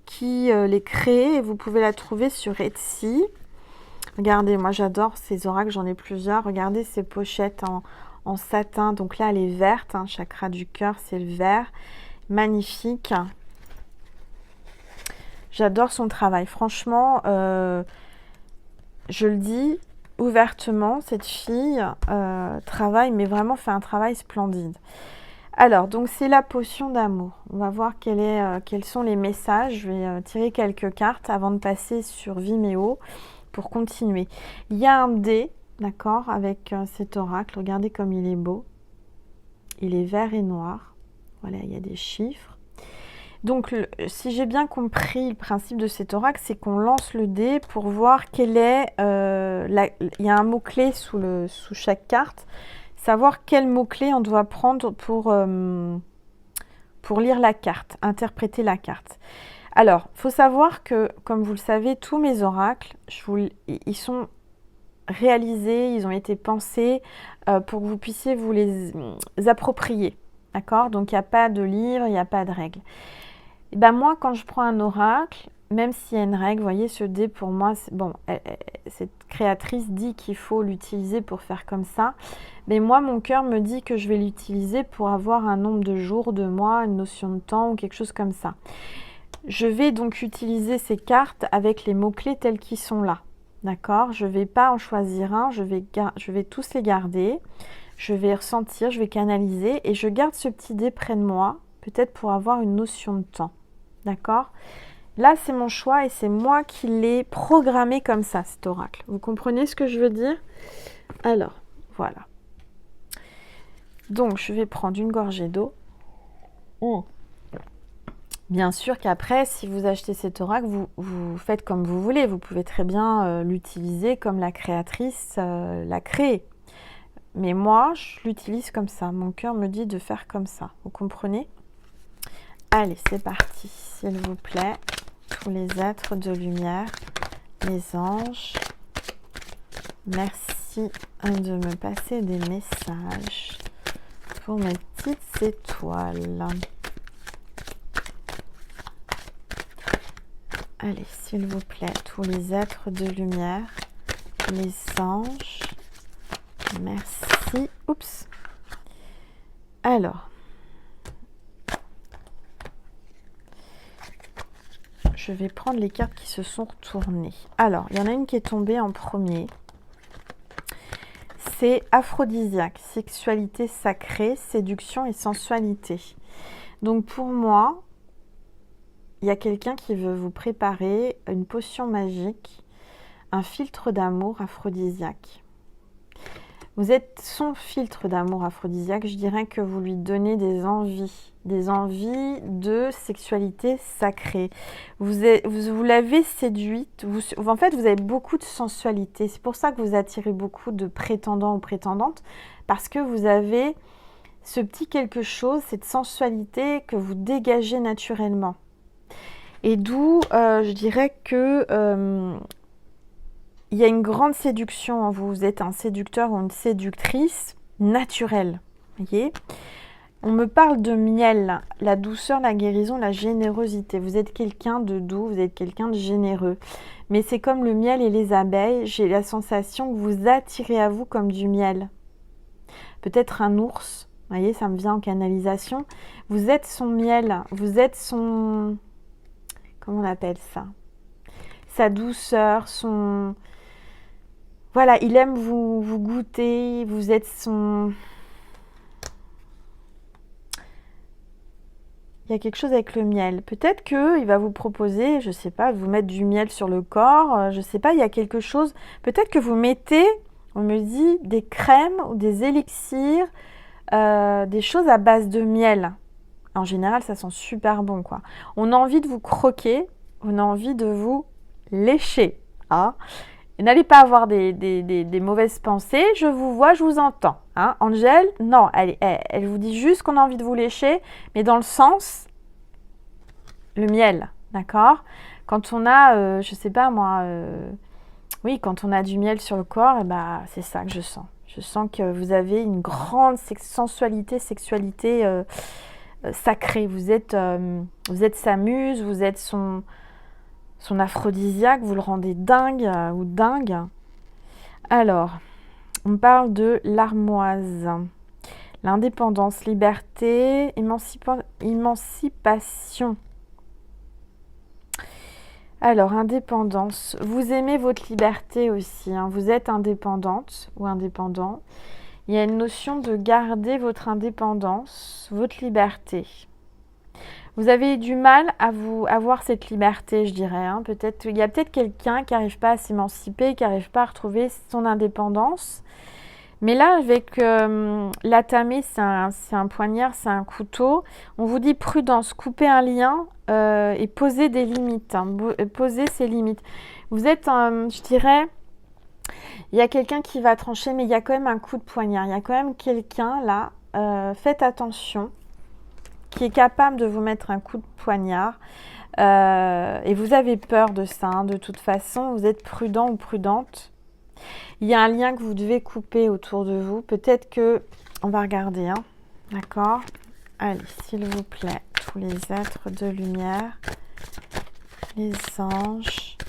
qui les crée et vous pouvez la trouver sur Etsy. Regardez, moi j'adore ces oracles, j'en ai plusieurs. Regardez ces pochettes en satin, donc là elle est verte, hein, chakra du cœur, c'est le vert. Magnifique. J'adore son travail. Franchement, je le dis ouvertement, cette fille travaille, mais vraiment fait un travail splendide. Alors, donc c'est la potion d'amour. On va voir quels sont les messages. Je vais tirer quelques cartes avant de passer sur Vimeo pour continuer. Il y a un dé, d'accord, avec cet oracle. Regardez comme il est beau. Il est vert et noir. Voilà, il y a des chiffres. Donc, si j'ai bien compris le principe de cet oracle, c'est qu'on lance le dé pour voir quel est... il y a un mot-clé sous chaque carte. Savoir quel mot-clé on doit prendre pour lire la carte, interpréter la carte. Alors, il faut savoir que, comme vous le savez, tous mes oracles, ils sont réalisés, ils ont été pensés pour que vous puissiez vous les approprier. D'accord? Donc, il n'y a pas de livre, il n'y a pas de règle. Et ben moi, quand je prends un oracle, même s'il y a une règle, vous voyez, ce dé, pour moi, bon, cette créatrice dit qu'il faut l'utiliser pour faire comme ça. Mais moi, mon cœur me dit que je vais l'utiliser pour avoir un nombre de jours, de mois, une notion de temps ou quelque chose comme ça. Je vais donc utiliser ces cartes avec les mots-clés tels qu'ils sont là. D'accord? Je ne vais pas en choisir un, je vais tous les garder. Je vais ressentir, je vais canaliser et je garde ce petit dé près de moi, peut-être pour avoir une notion de temps. D'accord? Là, c'est mon choix et c'est moi qui l'ai programmé comme ça, cet oracle. Vous comprenez ce que je veux dire? Alors, voilà. Donc, je vais prendre une gorgée d'eau. Bien sûr qu'après, si vous achetez cet oracle, vous faites comme vous voulez. Vous pouvez très bien l'utiliser comme la créatrice l'a créé. Mais moi, je l'utilise comme ça. Mon cœur me dit de faire comme ça. Vous comprenez? Allez, c'est parti. S'il vous plaît, tous les êtres de lumière, les anges, merci de me passer des messages pour mes petites étoiles. Allez, s'il vous plaît, tous les êtres de lumière, les anges, merci. Oups. Alors, je vais prendre les cartes qui se sont retournées. Alors, il y en a une qui est tombée en premier. C'est aphrodisiaque, sexualité sacrée, séduction et sensualité. Donc pour moi, il y a quelqu'un qui veut vous préparer une potion magique, un filtre d'amour aphrodisiaque. Vous êtes son filtre d'amour aphrodisiaque. Je dirais que vous lui donnez des envies de sexualité sacrée. Vous l'avez séduite. En fait, vous avez beaucoup de sensualité. C'est pour ça que vous attirez beaucoup de prétendants ou prétendantes, parce que vous avez ce petit quelque chose, cette sensualité que vous dégagez naturellement. Et d'où, je dirais que il y a une grande séduction en vous. Vous êtes un séducteur ou une séductrice naturelle. Voyez ? On me parle de miel, la douceur, la guérison, la générosité. Vous êtes quelqu'un de doux, vous êtes quelqu'un de généreux. Mais c'est comme le miel et les abeilles. J'ai la sensation que vous attirez à vous comme du miel. Peut-être un ours. Vous voyez, ça me vient en canalisation. Vous êtes son miel. Vous êtes son... Comment on appelle ça? Sa douceur, son... Voilà, il aime vous goûter, vous êtes son... Il y a quelque chose avec le miel. Peut-être qu'il va vous proposer, je ne sais pas, vous mettre du miel sur le corps, je ne sais pas, il y a quelque chose... Peut-être que vous mettez, on me dit, des crèmes ou des élixirs, des choses à base de miel. En général, ça sent super bon, quoi. On a envie de vous croquer, on a envie de vous lécher. Hein. N'allez pas avoir des mauvaises pensées. Je vous vois, je vous entends. Hein. Angèle, non, elle vous dit juste qu'on a envie de vous lécher, mais dans le sens, le miel, d'accord? Quand on a, je sais pas moi, oui, quand on a du miel sur le corps, eh ben, c'est ça que je sens. Je sens que vous avez une grande sensualité, sexualité sacrée. Vous êtes sa muse, vous êtes son aphrodisiaque, vous le rendez dingue ou dingue. Alors, on parle de l'armoise. L'indépendance, liberté, émancipation. Alors, indépendance. Vous aimez votre liberté aussi. Hein. Vous êtes indépendante ou indépendant. Il y a une notion de garder votre indépendance, votre liberté. Vous avez du mal à avoir cette liberté, je dirais. Hein. Il y a peut-être quelqu'un qui n'arrive pas à s'émanciper, qui n'arrive pas à retrouver son indépendance. Mais là, avec l'atamé, c'est un poignard, c'est un couteau. On vous dit prudence, couper un lien et poser des limites. Hein, poser ses limites. Vous êtes, je dirais, il y a quelqu'un qui va trancher, mais il y a quand même un coup de poignard. Il y a quand même quelqu'un là, faites attention, qui est capable de vous mettre un coup de poignard. Et vous avez peur de ça, hein, de toute façon. Vous êtes prudent ou prudente. Il y a un lien que vous devez couper autour de vous. Peut-être que... On va regarder, hein. D'accord? Allez, s'il vous plaît, tous les êtres de lumière, les anges,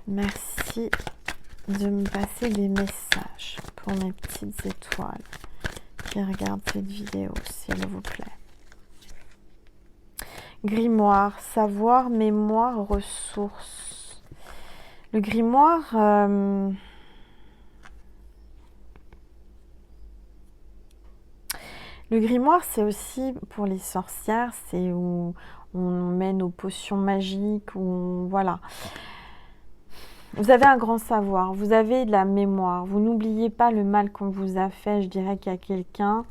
merci de me passer des messages pour mes petites étoiles qui regardent cette vidéo, s'il vous plaît. Grimoire, savoir, mémoire, ressources. Le grimoire... Le grimoire, c'est aussi pour les sorcières, c'est où on met nos potions magiques, où voilà. Vous avez un grand savoir, vous avez de la mémoire. Vous n'oubliez pas le mal qu'on vous a fait. Je dirais qu'il y a quelqu'un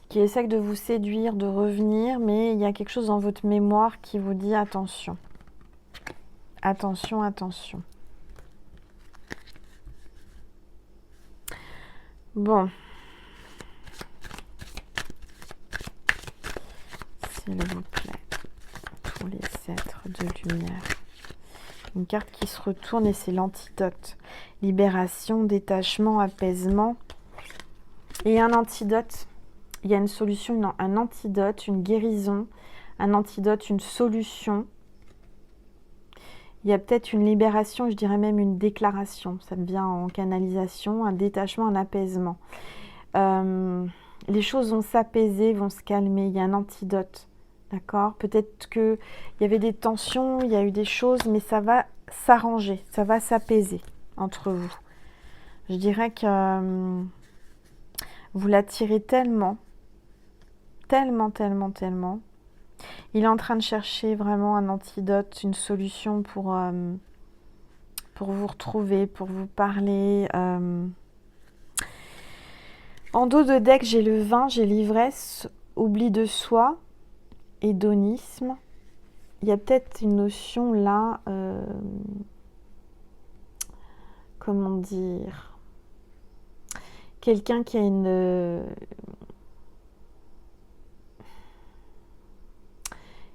qui essaie de vous séduire, de revenir, mais il y a quelque chose dans votre mémoire qui vous dit attention. Attention, attention. Bon. S'il vous plaît, pour les êtres de lumière. Une carte qui se retourne et c'est l'antidote. Libération, détachement, apaisement. Et un antidote. Il y a une solution, non, un antidote, une guérison. Un antidote, une solution. Il y a peut-être une libération, je dirais même une déclaration. Ça me vient en canalisation, un détachement, un apaisement. Les choses vont s'apaiser, vont se calmer. Il y a un antidote. D'accord? Peut-être qu'il y avait des tensions, il y a eu des choses, mais ça va s'arranger, ça va s'apaiser entre vous. Je dirais que vous l'attirez tellement, tellement, tellement, tellement. Il est en train de chercher vraiment un antidote, une solution pour vous retrouver, pour vous parler. En dos de deck, j'ai le vin, j'ai l'ivresse, oubli de soi. Hédonisme, il y a peut-être une notion là, comment dire, quelqu'un qui a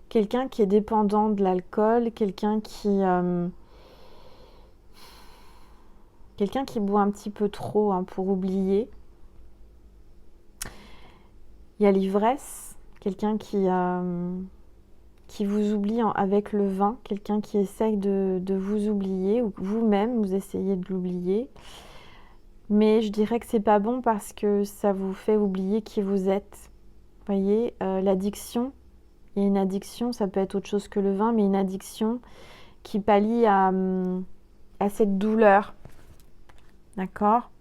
quelqu'un qui est dépendant de l'alcool, quelqu'un qui boit un petit peu trop hein, pour oublier. Il y a l'ivresse. Quelqu'un qui vous oublie avec le vin, quelqu'un qui essaye de vous oublier, ou vous-même, vous essayez de l'oublier. Mais je dirais que c'est pas bon parce que ça vous fait oublier qui vous êtes. Vous voyez, l'addiction, il y a une addiction, ça peut être autre chose que le vin, mais une addiction qui pallie à cette douleur. D'accord ?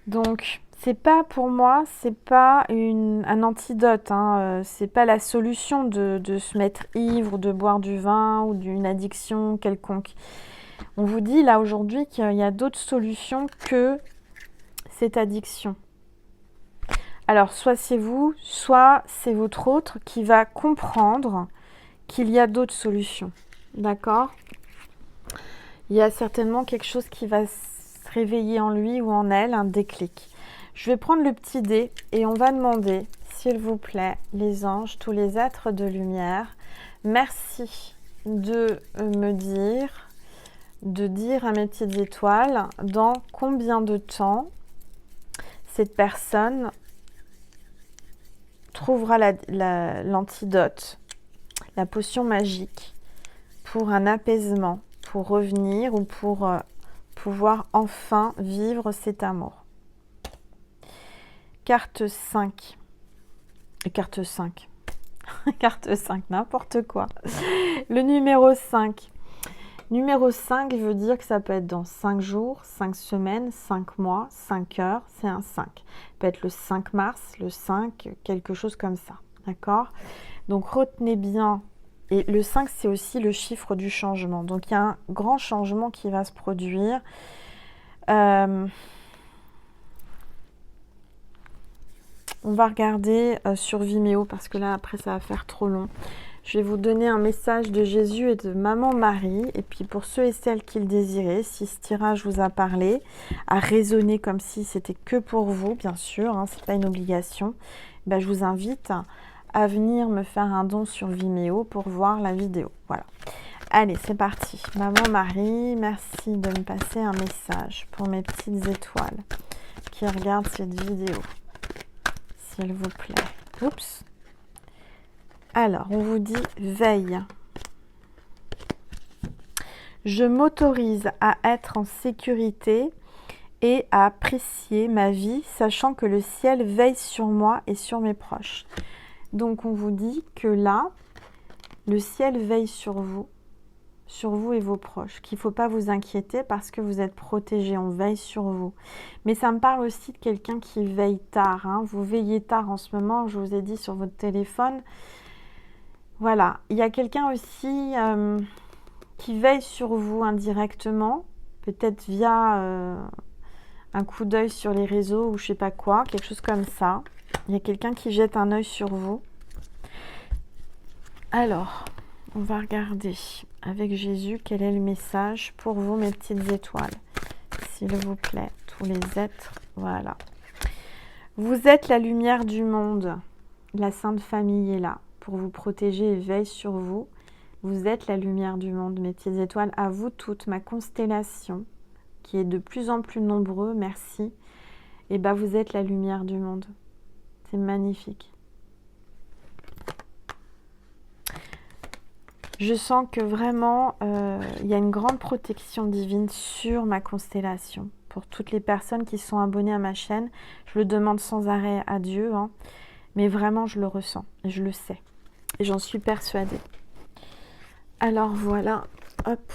Donc, c'est pas pour moi, c'est pas un antidote, hein, c'est pas la solution de se mettre ivre, de boire du vin ou d'une addiction quelconque. On vous dit là aujourd'hui qu'il y a d'autres solutions que cette addiction. Alors, soit c'est vous, soit c'est votre autre qui va comprendre qu'il y a d'autres solutions. D'accord ? Il y a certainement quelque chose qui va se réveiller en lui ou en elle, un déclic. Je vais prendre le petit dé et on va demander, s'il vous plaît, les anges, tous les êtres de lumière, merci de me dire, de dire à mes petites étoiles dans combien de temps cette personne trouvera l'antidote, la potion magique pour un apaisement, pour revenir ou pour pouvoir enfin vivre cet amour. Carte 5. Carte 5. Carte 5, n'importe quoi. Le numéro 5. Numéro 5 veut dire que ça peut être dans 5 jours, 5 semaines, 5 mois, 5 heures, c'est un 5. Ça peut être le 5 mars, le 5, quelque chose comme ça. D'accord ? Donc retenez bien. Et le 5, c'est aussi le chiffre du changement. Donc il y a un grand changement qui va se produire. On va regarder sur Vimeo parce que là, après, ça va faire trop long. Je vais vous donner un message de Jésus et de Maman Marie. Et puis, pour ceux et celles qui le désiraient, si ce tirage vous a parlé, à raisonner comme si c'était que pour vous, bien sûr, hein, ce n'est pas une obligation, ben, je vous invite à venir me faire un don sur Vimeo pour voir la vidéo. Voilà. Allez, c'est parti. Maman Marie, merci de me passer un message pour mes petites étoiles qui regardent cette vidéo. S'il vous plaît. Oups. Alors, on vous dit veille. Je m'autorise à être en sécurité et à apprécier ma vie, sachant que le ciel veille sur moi et sur mes proches. Donc, on vous dit que là, le ciel veille sur vous et vos proches, qu'il ne faut pas vous inquiéter parce que vous êtes protégés, on veille sur vous. Mais ça me parle aussi de quelqu'un qui veille tard, hein. Vous veillez tard en ce moment, je vous ai dit sur votre téléphone. Voilà, il y a quelqu'un aussi qui veille sur vous indirectement, peut-être via un coup d'œil sur les réseaux ou je sais pas quoi, quelque chose comme ça. Il y a quelqu'un qui jette un œil sur vous. Alors, on va regarder avec Jésus quel est le message pour vous, mes petites étoiles. S'il vous plaît, tous les êtres, voilà. Vous êtes la lumière du monde. La Sainte Famille est là pour vous protéger et veille sur vous. Vous êtes la lumière du monde, mes petites étoiles. À vous toutes, ma constellation, qui est de plus en plus nombreux, merci. Et bien, vous êtes la lumière du monde. C'est magnifique. Je sens que vraiment, il y a une grande protection divine sur ma constellation. Pour toutes les personnes qui sont abonnées à ma chaîne, je le demande sans arrêt à Dieu, hein, mais vraiment, je le ressens, et je le sais. Et j'en suis persuadée. Alors voilà, hop,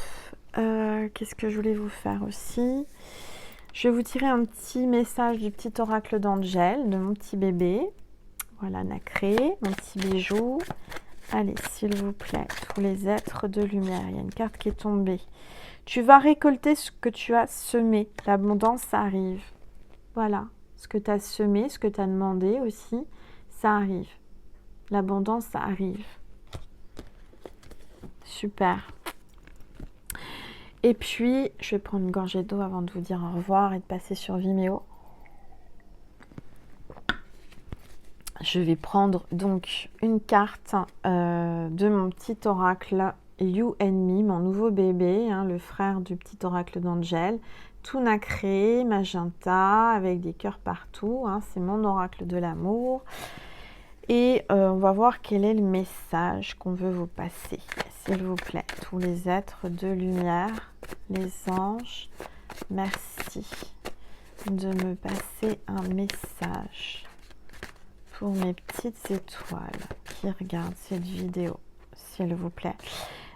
qu'est-ce que je voulais vous faire aussi? Je vais vous tirer un petit message du petit oracle d'Angèle, de mon petit bébé. Voilà, nacré, mon petit bijou. Allez, s'il vous plaît, tous les êtres de lumière. Il y a une carte qui est tombée. Tu vas récolter ce que tu as semé. L'abondance arrive. Voilà, ce que tu as semé, ce que tu as demandé aussi, ça arrive. L'abondance, ça arrive. Super. Et puis, je vais prendre une gorgée d'eau avant de vous dire au revoir et de passer sur Vimeo. Je vais prendre donc une carte de mon petit oracle You and Me, mon nouveau bébé, hein, le frère du petit oracle d'Angèle. Tout nacré, magenta, avec des cœurs partout. Hein, c'est mon oracle de l'amour. Et on va voir quel est le message qu'on veut vous passer. S'il vous plaît, tous les êtres de lumière, les anges, merci de me passer un message pour mes petites étoiles qui regardent cette vidéo, s'il vous plaît.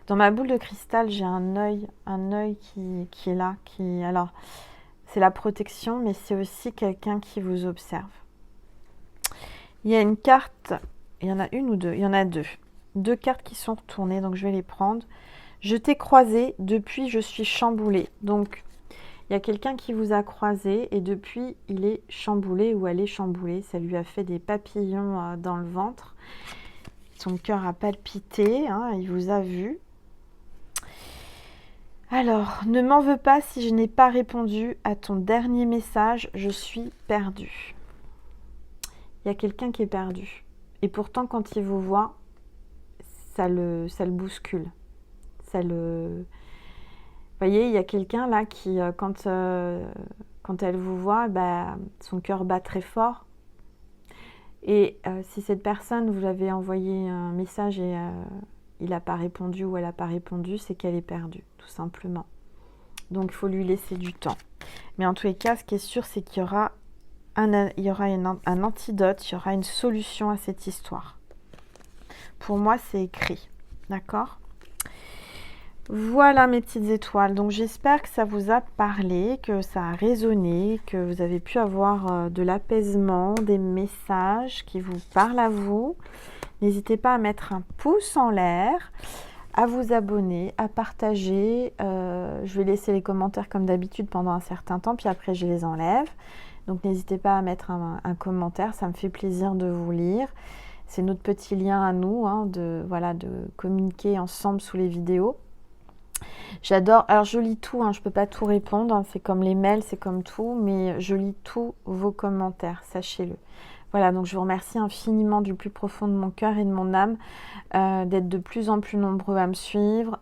Dans ma boule de cristal, j'ai un œil qui est là. Alors, c'est la protection, mais c'est aussi quelqu'un qui vous observe. Il y a une carte, il y en a une ou deux? Il y en a deux. Deux cartes qui sont retournées, donc je vais les prendre. Je t'ai croisé, depuis je suis chamboulée. Donc, il y a quelqu'un qui vous a croisé et depuis, il est chamboulé ou elle est chamboulée. Ça lui a fait des papillons dans le ventre. Son cœur a palpité, hein, il vous a vu. Alors, ne m'en veux pas si je n'ai pas répondu à ton dernier message. Je suis perdue. Il y a quelqu'un qui est perdu. Et pourtant, quand il vous voit, ça le bouscule. Vous voyez, il y a quelqu'un là qui, quand elle vous voit, bah, son cœur bat très fort. Et si cette personne, vous avez envoyé un message et il n'a pas répondu ou elle n'a pas répondu, c'est qu'elle est perdue, tout simplement. Donc, il faut lui laisser du temps. Mais en tous les cas, ce qui est sûr, c'est qu'il y aura un antidote, il y aura une solution à cette histoire. Pour moi, c'est écrit. D'accord ? Voilà mes petites étoiles, donc j'espère que ça vous a parlé, que ça a résonné, que vous avez pu avoir de l'apaisement, des messages qui vous parlent à vous. N'hésitez pas à mettre un pouce en l'air, à vous abonner, à partager. Je vais laisser les commentaires comme d'habitude pendant un certain temps, puis après je les enlève. Donc n'hésitez pas à mettre un commentaire, ça me fait plaisir de vous lire. C'est notre petit lien à nous, hein, de communiquer ensemble sous les vidéos. J'adore, alors je lis tout, hein, je ne peux pas tout répondre, hein, c'est comme les mails, c'est comme tout, mais je lis tous vos commentaires, sachez-le. Voilà, donc je vous remercie infiniment du plus profond de mon cœur et de mon âme d'être de plus en plus nombreux à me suivre,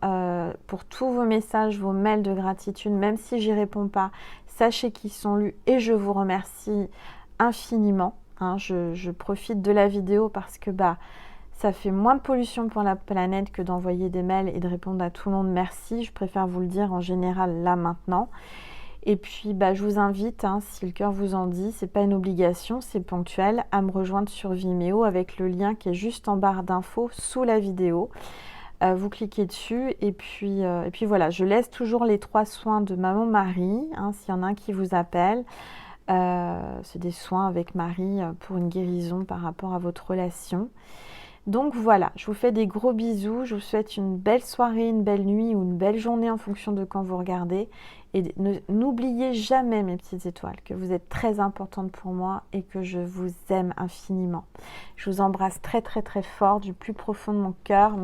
pour tous vos messages, vos mails de gratitude, même si j'y réponds pas, sachez qu'ils sont lus et je vous remercie infiniment. Hein, je profite de la vidéo parce que ça fait moins de pollution pour la planète que d'envoyer des mails et de répondre à tout le monde merci. Je préfère vous le dire en général là maintenant. Et puis je vous invite, hein, si le cœur vous en dit, c'est pas une obligation, c'est ponctuel, à me rejoindre sur Vimeo avec le lien qui est juste en barre d'infos sous la vidéo. Vous cliquez dessus et puis voilà, je laisse toujours les 3 soins de Maman Marie, hein, s'il y en a un qui vous appelle. C'est des soins avec Marie pour une guérison par rapport à votre relation. Donc voilà, je vous fais des gros bisous. Je vous souhaite une belle soirée, une belle nuit ou une belle journée en fonction de quand vous regardez. Et n'oubliez jamais, mes petites étoiles, que vous êtes très importantes pour moi et que je vous aime infiniment. Je vous embrasse très très très fort du plus profond de mon cœur.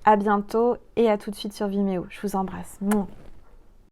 À bientôt et à tout de suite sur Vimeo. Je vous embrasse.